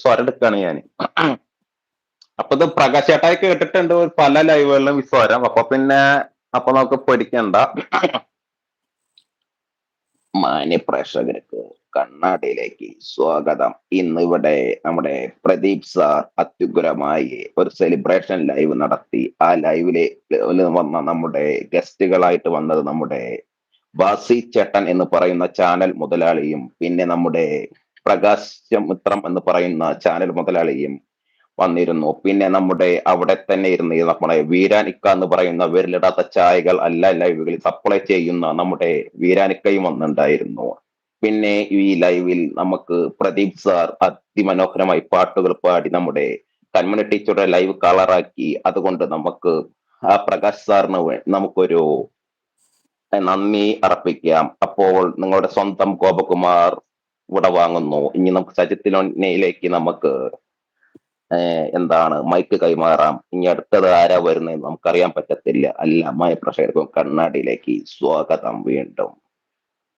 സ്വരം എടുക്കാണ് ഞാൻ. അപ്പൊ ഇത് പ്രകാശ് ചേട്ടായി കേട്ടിട്ടുണ്ട് പല ലൈവുകളിലും ഈ സ്വരം. അപ്പൊ നമുക്ക് പേടിക്കണ്ട. മാന്യ പ്രേക്ഷകർക്ക് കണ്ണാടിയിലേക്ക് സ്വാഗതം. ഇന്ന് ഇവിടെ നമ്മുടെ പ്രദീപ് സാർ അത്യുഗ്രമായി ഒരു സെലിബ്രേഷൻ ലൈവ് നടത്തി. ആ ലൈവില് വന്ന നമ്മുടെ ഗസ്റ്റുകളായിട്ട് വന്നത് നമ്മുടെ ബാസി ചേട്ടൻ എന്ന് പറയുന്ന ചാനൽ മുതലാളിയും, പിന്നെ നമ്മുടെ പ്രകാശ് മിത്രം എന്ന് പറയുന്ന ചാനൽ മുതലാളിയും വന്നിരുന്നു. പിന്നെ നമ്മുടെ അവിടെ തന്നെ ഇരുന്ന് നമ്മുടെ വീരാനിക്ക എന്ന് പറയുന്ന വിരലിടാത്ത ചായകൾ എല്ലാ ലൈവുകളിൽ സപ്ലൈ ചെയ്യുന്ന നമ്മുടെ വീരാനിക്കയും വന്നിട്ടുണ്ടായിരുന്നു. പിന്നെ ഈ ലൈവിൽ നമുക്ക് പ്രദീപ് സാർ അതിമനോഹരമായി പാട്ടുകൾ പാടി നമ്മുടെ കമ്മ്യൂണിറ്റിയുടെ ലൈവ് കളറാക്കി. അതുകൊണ്ട് നമുക്ക് ആ പ്രകാശ് സാറിന് നമുക്കൊരു നന്ദി അർപ്പിക്കാം. അപ്പോൾ നിങ്ങളുടെ സ്വന്തം ഗോപകുമാർ ഇവിടെ വാങ്ങുന്നു. ഇനി നമുക്ക് സജിത്തിലേക്ക് നമുക്ക് എന്താണ് മൈക്ക് കൈമാറാം. ഇനി അടുത്തത് ആരാ വരുന്നത് നമുക്കറിയാൻ പറ്റത്തില്ല. എല്ലാ പ്രേക്ഷകർക്കും കണ്ണാടിയിലേക്ക് സ്വാഗതം വീണ്ടും.